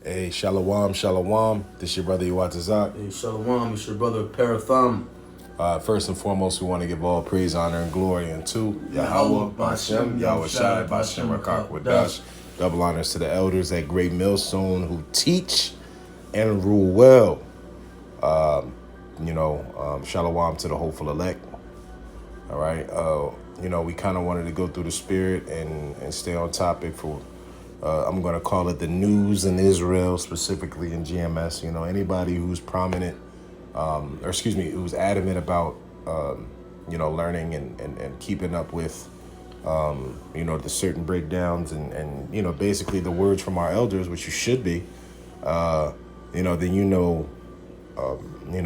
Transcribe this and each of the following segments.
Hey, shalom, shalom. This your brother Iwatazak. Hey, Shalom, it's your brother Paratham. First and foremost, we want to give all praise, honor, and glory unto Yahweh, Bashem, Yahweh Shai, Bashem, Rakak, Wadash. Double honors to the elders at Great Millstone who teach and rule well. Shalom to the hopeful elect. All right. We kind of wanted to go through the spirit and stay on topic for I'm going to call it the news in Israel, specifically in GMS. Anybody who's prominent, who's adamant about, learning and keeping up with, the certain breakdowns and basically the words from our elders, which you should be, then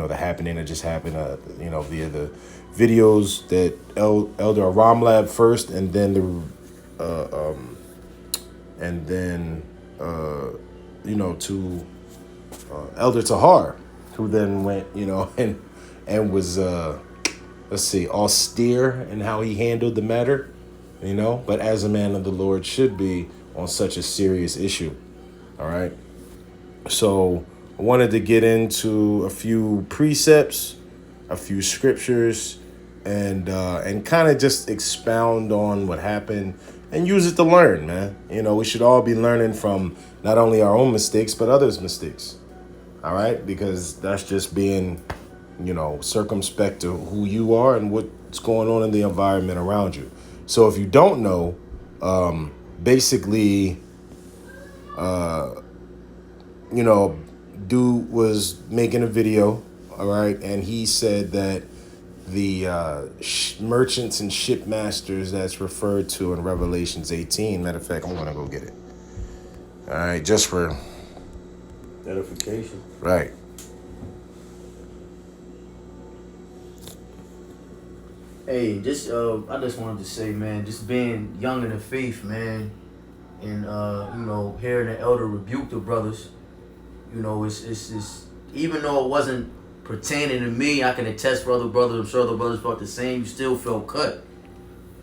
the happening that just happened, via the videos that Elder Ramlab first, and then to Elder Tahar, who then went, and was, austere in how he handled the matter, but as a man of the Lord should be on such a serious issue. All right. So I wanted to get into a few precepts, a few scriptures, and kind of just expound on what happened and use it to learn, man. We should all be learning from not only our own mistakes, but others' mistakes. All right? Because that's just being, circumspect to who you are and what's going on in the environment around you. So if you don't know, dude was making a video, all right? And he said that the merchants and shipmasters that's referred to in Revelations 18. Matter of fact, I'm going to go get it. All right, just for edification. Right. Hey, I just wanted to say, man, just being young in the faith, man, and hearing the elder rebuke the brothers, it's even though it wasn't pertaining to me, I can attest for other brothers. I'm sure other brothers felt the same. You still felt cut.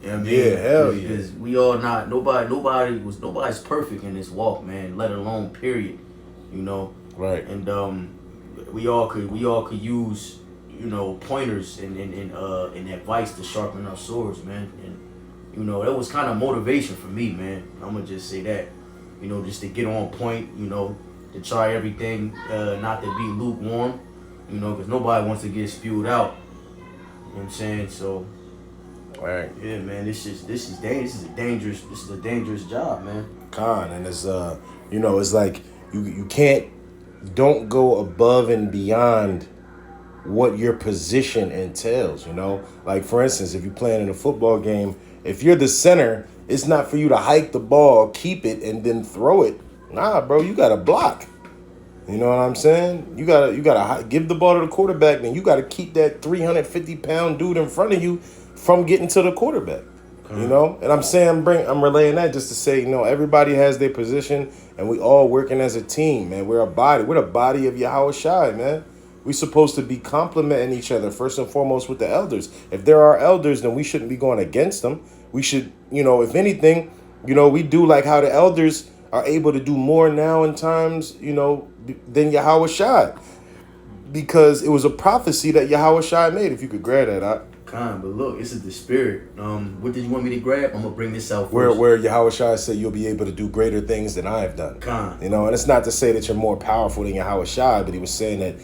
You know what I mean? Yeah, hell yeah. Because we all nobody's perfect in this walk, man. Let alone period. Right. And we all could use pointers and advice to sharpen our swords, man. And that was kind of motivation for me, man. I'm gonna just say that, just to get on point, to try everything, not to be lukewarm. Because nobody wants to get spewed out. You know what I'm saying? So, right. Yeah, man, this is a dangerous job, man. And it's it's like don't go above and beyond what your position entails. Like for instance, if you're playing in a football game, if you're the center, it's not for you to hike the ball, keep it, and then throw it. Nah, bro, you gotta block. You know what I'm saying? You gotta give the ball to the quarterback, and you gotta keep that 350-pound dude in front of you from getting to the quarterback. And I'm saying I'm relaying that just to say, everybody has their position, and we all working as a team, man. We're a body. We're the body of Yahweh Shai, man. We supposed to be complimenting each other first and foremost with the elders. If there are elders, then we shouldn't be going against them. We should, if anything, we do like how the elders are able to do more now in times, than Yahweh Shai. Because it was a prophecy that Yahweh Shai made, if you could grab that. But look, this is the spirit. What did you want me to grab? I'm going to bring this out first. Where Yahweh Shai said you'll be able to do greater things than I have done. And it's not to say that you're more powerful than Yahweh Shai, but he was saying that,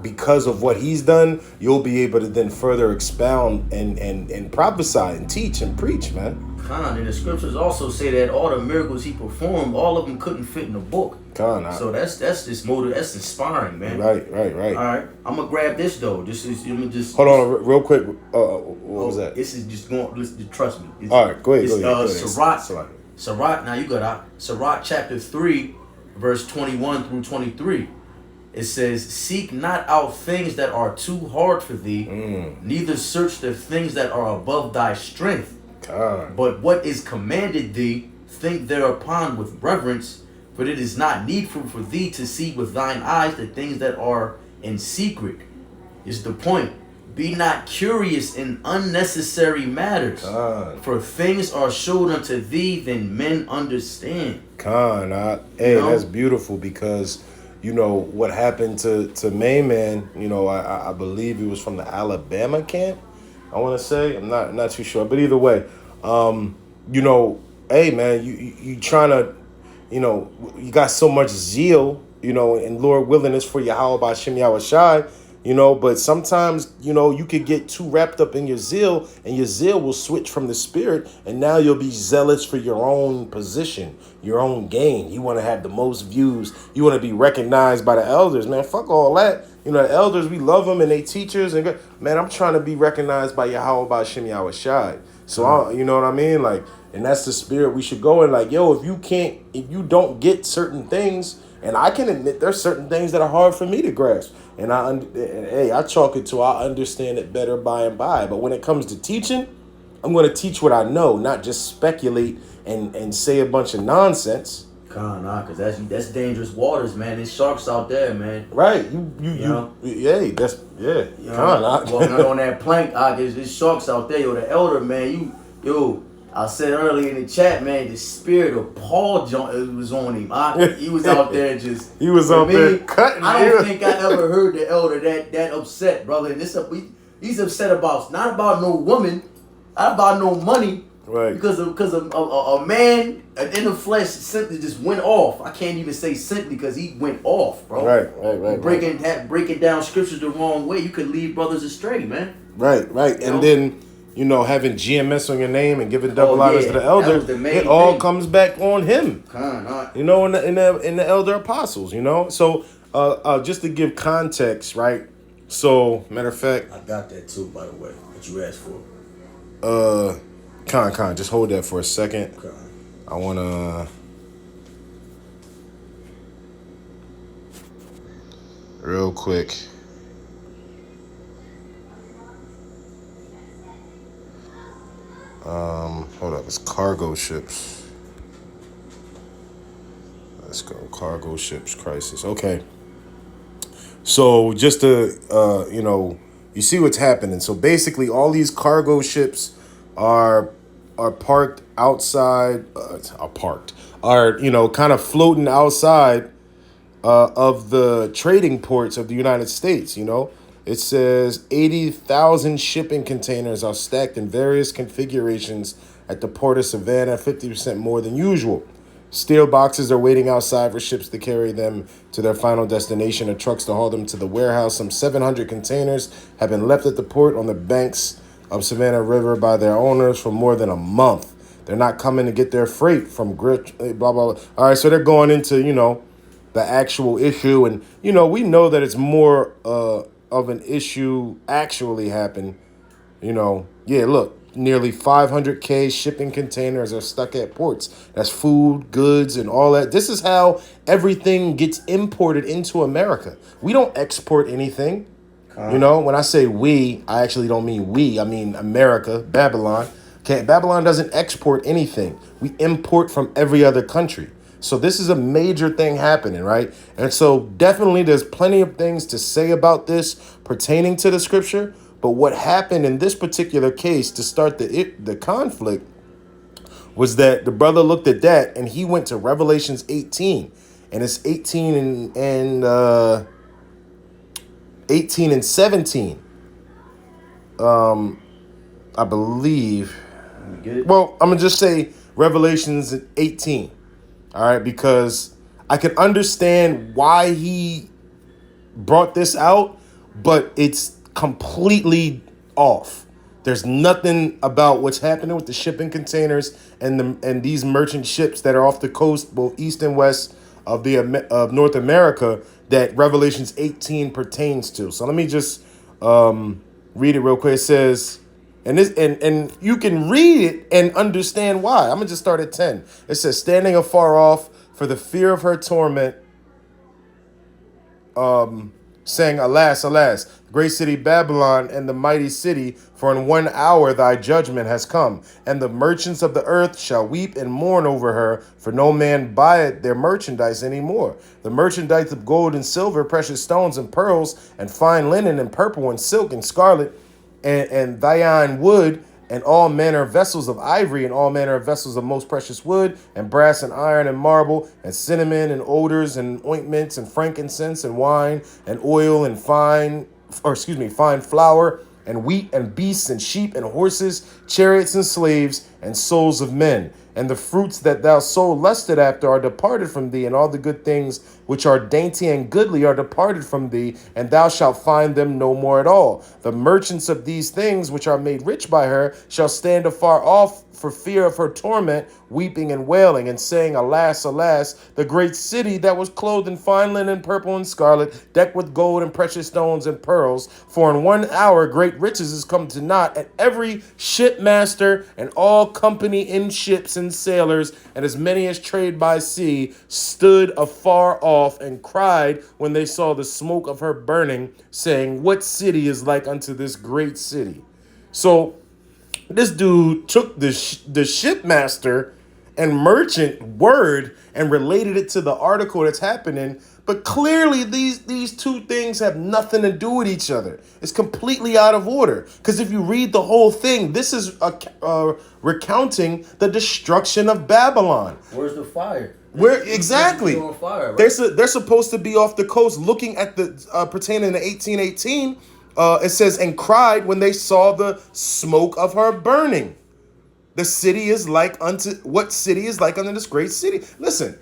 because of what he's done, you'll be able to then further expound and prophesy and teach and preach, man. And the scriptures also say that all the miracles he performed, all of them couldn't fit in the book. So that's just motive. That's inspiring, man. Right. All right, I'm gonna grab this though. Hold on, real quick. What was that? This is just going. Just trust me. All right, go ahead. Sirach. Now you got Sirach chapter 3, verse 21 through 23. It says, "Seek not out things that are too hard for thee, neither search the things that are above thy strength. But what is commanded thee, think thereupon with reverence, for it is not needful for thee to see with thine eyes the things that are in secret." Is the point. Be not curious in unnecessary matters, for things are showed unto thee, then men understand. Hey, You that's know? beautiful because you know what happened to Mayman. You know, I believe he was from the Alabama camp. I want to say I'm not too sure, but either way, you know, hey man, you trying to, you know, you got so much zeal, you know, and Lord willing is for Yahweh by Shem Yahweh Shai, you know, but sometimes, you know, you could get too wrapped up in your zeal and your zeal will switch from the spirit and now you'll be zealous for your own position, your own gain. You want to have the most views. You want to be recognized by the elders, man. Fuck all that. You know, the elders, we love them and they teachers. And man, I'm trying to be recognized by Yahweh by Shem Yahweh Shai. So, you know what I mean? Like, and that's the spirit we should go in. Like, yo, if you don't get certain things, and I can admit there's certain things that are hard for me to grasp. And hey, I chalk it to I understand it better by and by. But when it comes to teaching, I'm going to teach what I know, not just speculate and say a bunch of nonsense. Cause that's dangerous waters, man. There's sharks out there, man. Right. You Con. walking out on that plank, there's sharks out there. Yo, the elder, man, I said earlier in the chat, man, the spirit of Paul was on him. He was out there just. He was out there cutting. I don't think I ever heard the elder that upset, brother. And he's upset about not about no woman, not about no money. Right. Because a man in the flesh simply just went off. I can't even say simply because he went off, bro. Right. Breaking down scriptures the wrong way, you could lead brothers astray, man. Right. And then, you know, having GMS on your name and giving double honors to the elder, it all comes back on him. You know, in the elder apostles, you know. So, just to give context, right? So, matter of fact, I got that too, by the way. What you asked for. Con, just hold that for a second. Okay. I wanna real quick. Hold up, it's cargo ships. Let's go, cargo ships crisis. Okay. So just to you know, you see what's happening. So basically, all these cargo ships are parked outside. Are you know kind of floating outside of the trading ports of the United States. You know, it says 80,000 shipping containers are stacked in various configurations at the port of Savannah, 50% more than usual. Steel boxes are waiting outside for ships to carry them to their final destination or trucks to haul them to the warehouse. Some 700 containers have been left at the port on the banks of Savannah River by their owners for more than a month. They're not coming to get their freight from grit, blah, blah, blah. All right, so they're going into, you know, the actual issue. And, you know, we know that it's more of an issue actually happened. You know, yeah, look, nearly 500K shipping containers are stuck at ports. That's food, goods, and all that. This is how everything gets imported into America. We don't export anything. You know, when I say we, I actually don't mean we. I mean America, Babylon. Okay, Babylon doesn't export anything. We import from every other country. So this is a major thing happening, right? And so definitely there's plenty of things to say about this pertaining to the scripture. But what happened in this particular case to start the conflict was that the brother looked at that and he went to Revelations 18. And it's 18 and 17. I believe. Well, I'm going to just say Revelations 18. All right, because I can understand why he brought this out, but it's completely off. There's nothing about what's happening with the shipping containers and these merchant ships that are off the coast, both east and west of North America, that Revelations 18 pertains to. So let me just read it real quick. It says, and you can read it and understand why. I'm gonna just start at 10. It says, standing afar off for the fear of her torment, saying, alas, alas, great city Babylon and the mighty city, for in 1 hour thy judgment has come. And the merchants of the earth shall weep and mourn over her, for no man buyeth their merchandise any more. The merchandise of gold and silver, precious stones and pearls, and fine linen and purple and silk and scarlet, and thine wood, and all manner of vessels of ivory, and all manner of vessels of most precious wood, and brass and iron and marble, and cinnamon and odors and ointments and frankincense and wine and oil and fine flour and wheat and beasts and sheep and horses, chariots and slaves and souls of men. And the fruits that thou so lusted after are departed from thee, and all the good things which are dainty and goodly are departed from thee, and thou shalt find them no more at all. The merchants of these things which are made rich by her shall stand afar off for fear of her torment, weeping and wailing, and saying, Alas, alas, the great city that was clothed in fine linen, purple and scarlet, decked with gold and precious stones and pearls. For in 1 hour great riches is come to naught, and every shipmaster and all company in ships and sailors, and as many as trade by sea, stood afar off and cried when they saw the smoke of her burning, saying, What city is like unto this great city? So this dude took the shipmaster and merchant word and related it to the article that's happening. But clearly, these two things have nothing to do with each other. It's completely out of order. Because if you read the whole thing, this is recounting the destruction of Babylon. Where's the fire? Where exactly? On fire, right? They're supposed to be off the coast, looking at the pertaining to 1818. It says, and cried when they saw the smoke of her burning. The city is like unto what city is like unto this great city? Listen,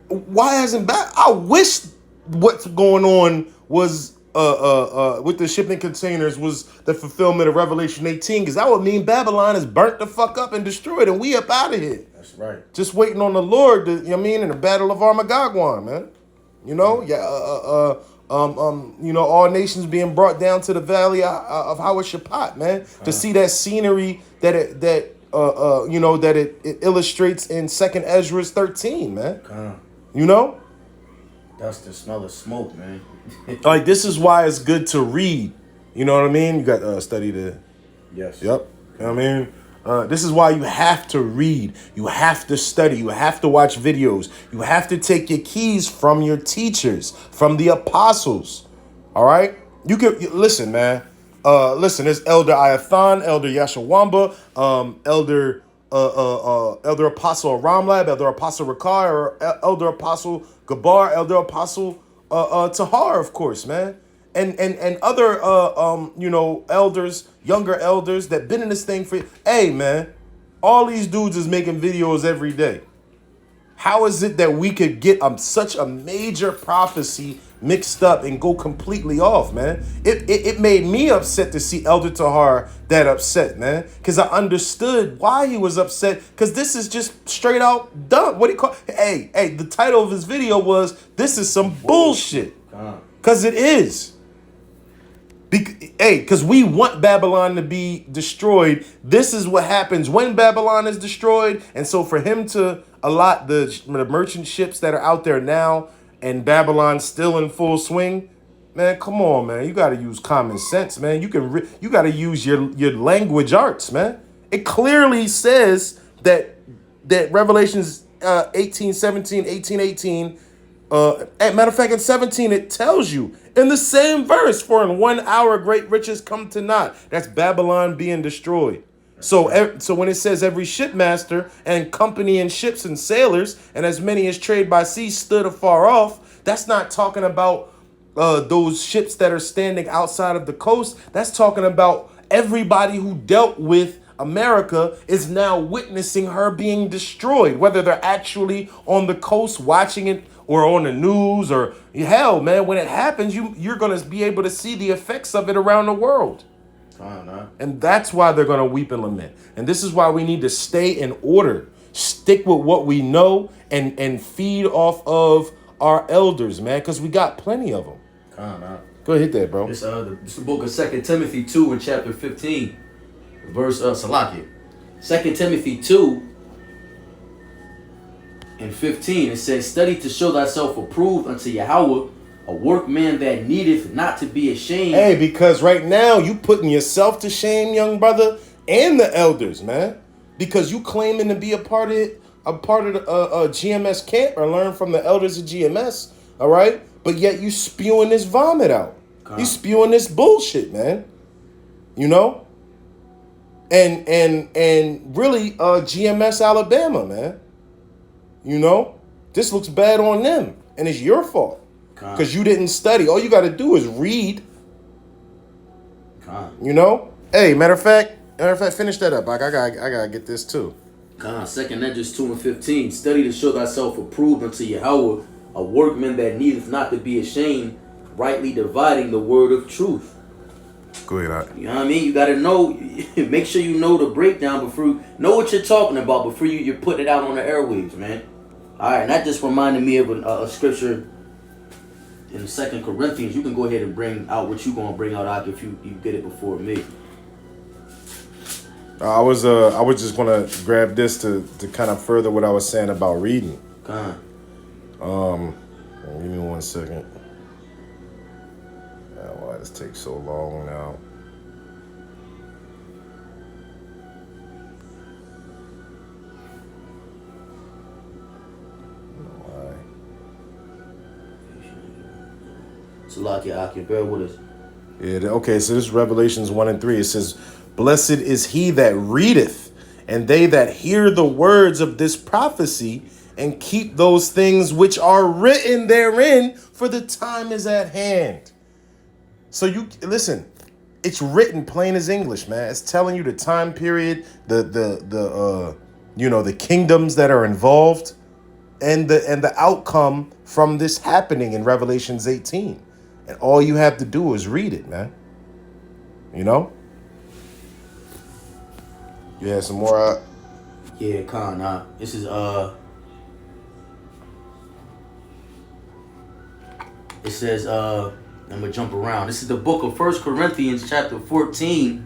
why hasn't I wish what's going on was with the shipping containers was the fulfillment of Revelation 18, because that would mean Babylon is burnt the fuck up and destroyed, and we up out of here. That's right. Just waiting on the Lord, to, you know what I mean, in the battle of Armageddon, man. You know, all nations being brought down to the valley of Hawashaphat, man, to see that scenery that it illustrates in 2nd Ezra 13, man. You know? That's the smell of smoke, man. Like, this is why it's good to read. You know what I mean? You got study to... Yes. Yep. You know what I mean? This is why you have to read. You have to study. You have to watch videos. You have to take your keys from your teachers, from the apostles. All right? You can... Listen, man. Listen, there's Elder Iathan, Elder Yashawamba, Elder Apostle Ramlab, Elder Apostle Rakar, or Elder Apostle Gabar, Elder Apostle Tahar, of course, man. And other elders, younger elders that been in this thing for... Hey, man, all these dudes is making videos every day. How is it that we could get such a major prophecy mixed up and go completely off, man? It made me upset to see Elder Tahar that upset, man, because I understood why he was upset, because this is just straight out dumb. What do you call... Hey, the title of his video was, This is some bullshit. Because it is. Because we want Babylon to be destroyed. This is what happens when Babylon is destroyed. And so for him to allot the merchant ships that are out there now and Babylon still in full swing, man, come on, man. You got to use common sense, man. You got to use your language arts, man. It clearly says that Revelations 18:17, 18:18. Matter of fact, in 17, it tells you in the same verse, for in 1 hour great riches come to naught. That's Babylon being destroyed. So when it says every shipmaster and company in ships and sailors, and as many as trade by sea stood afar off, that's not talking about those ships that are standing outside of the coast. That's talking about everybody who dealt with America is now witnessing her being destroyed, whether they're actually on the coast watching it or on the news, or hell, man, when it happens, you're going to be able to see the effects of it around the world. And that's why they're going to weep and lament. And this is why we need to stay in order, stick with what we know, and feed off of our elders, man, because we got plenty of them. Go ahead, hit that, bro. It's the book of 2 Timothy 2 in chapter 15, verse Salakia. 2 Timothy 2 and 15, it says, Study to show thyself approved unto Yahweh, a workman that needeth not to be ashamed. Hey, because right now you putting yourself to shame, young brother, and the elders, man, because you claiming to be a part of the GMS camp or learn from the elders of GMS, all right? But yet you spewing this vomit out. You spewing this bullshit, man. you know? And really GMS Alabama, man. You know? This looks bad on them. And it's your fault. Because you didn't study. All you got to do is read. You know? Hey, matter of fact, finish that up. Like, I gotta get this too. 2 Edges 2:15. Study to show thyself approved unto Yahweh, a workman that needeth not to be ashamed, rightly dividing the word of truth. Go ahead. You know what I mean? You gotta know. Make sure you know the breakdown before you know what you're talking about before you put it out on the airwaves, man. All right, and that just reminded me of a scripture in 2 Corinthians. You can go ahead and bring out what you gonna bring out, Ak, if you get it before me. I was just gonna grab this to kind of further what I was saying about reading. Give me 1 second. Why this takes so long now? Why? Salakia, Ak, bear with us. Yeah. Okay. So this is Revelations 1 and 3. It says, "Blessed is he that readeth, and they that hear the words of this prophecy, and keep those things which are written therein, for the time is at hand." So you listen, it's written plain as English, man. It's telling you the time period, the kingdoms that are involved, and the outcome from this happening in Revelations 18. And all you have to do is read it, man. You know? You have some more? Yeah, Khan. This is It says I'm gonna jump around. This is the book of 1 Corinthians chapter 14,